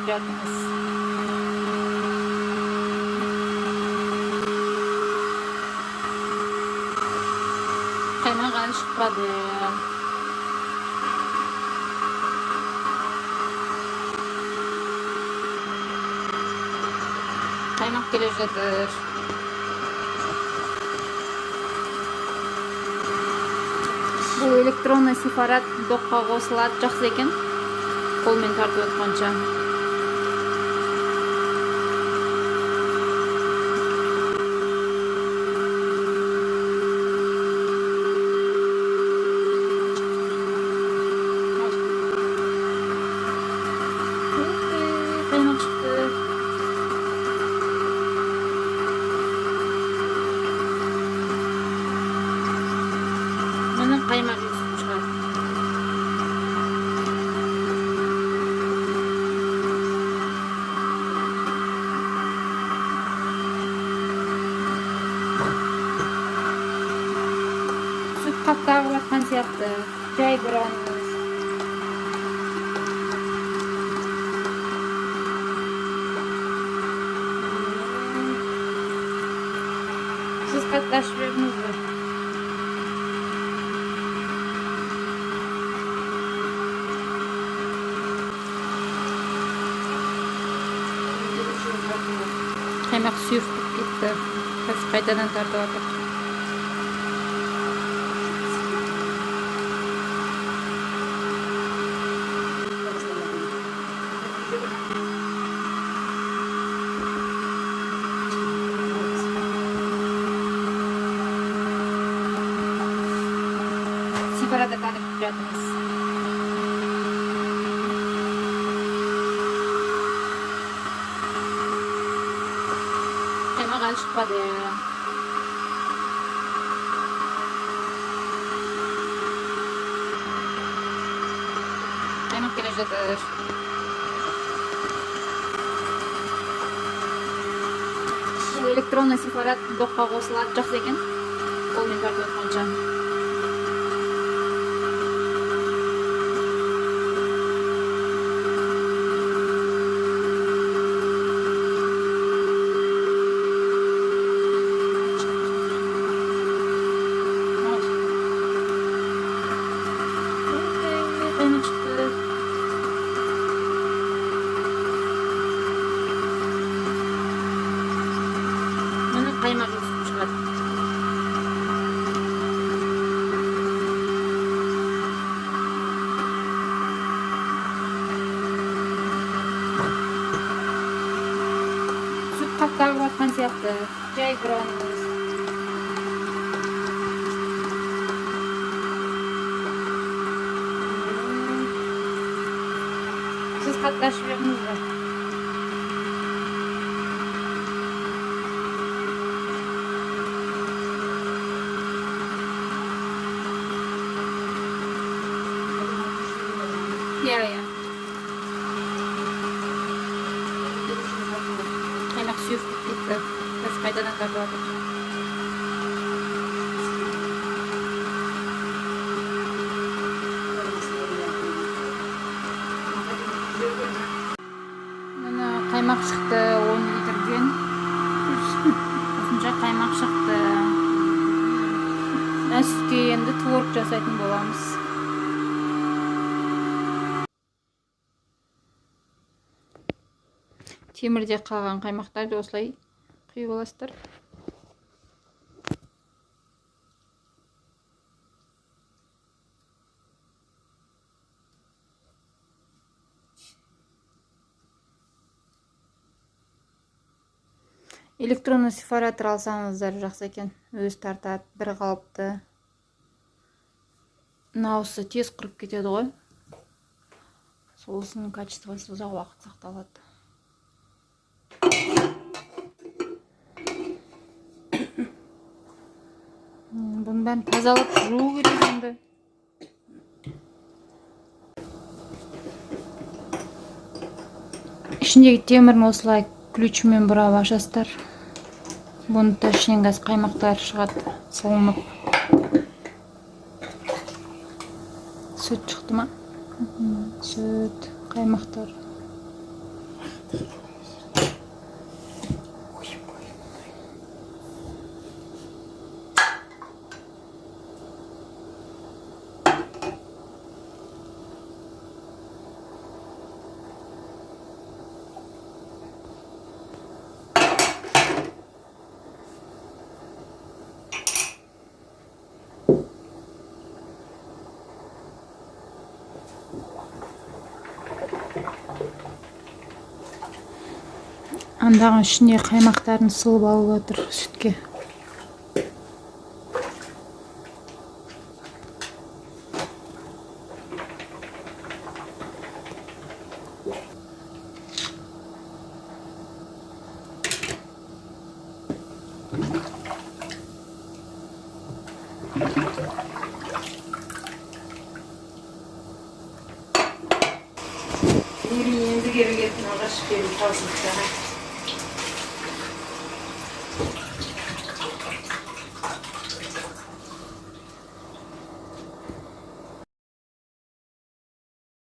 жатырмыз. Қаймақ әлі шықпады. Қаймақ келе жатыр. Бұл электронный сифарат доққа қосылады, жақсы екен. Қолмен тартып отқанша. Қаймақ шықты. Міне қаймақ есіп шығады. Сүт қатты ағып жатқан сияқты. Жай бұрамыз. Сіз қатты ашып жібердіңіз бе? Қаймақ сұйық болып кетті. Біз қайтадан тартып жатырмыз. Сифарада таңып жатырмыз. Қаймақ әлі шықпады. Қаймақ келе жатыр. Бұл электронный сифарат доққа қосылады, жақсы екен. Қолмен тартып отқанша. Қаймақ шықты. Міне қаймақ есіп шығады. Сүт қатты ағып жатқан сияқты. Жай бұрамыз. Сіз қатты ашып жібердіңіз бе? Иә. Қаймақ сұйық болып кетті. Біз қайтадан тартып жатырмыз. Міне қаймақ шықты 10 литрден. Осынша қаймақ шықты. Сүтке енді творог жасайтын боламыз. Темірде қалған қаймақтарды осылай құйып аласыздар. Электронный сифаратор алсаңыздар жақсы екен. Өз тартады, бір қалыпты. Мынауысы тез құрып кетеді ғой. Соусының качествосы ұзақ уақыт сақталады. Бұның бәрін тазалап жуу керек енді. Ішіндегі темірін осылай ключмен бұрап ашасыздар. Бұны да ішінен қазір қаймақтар шығады, сылынып. Сүт шықты ма? Сүт, қаймақтар. Андағын ішіне қаймақтарын сылып алып отыр сүтке. Енді келіп алғаш келіп қалсың.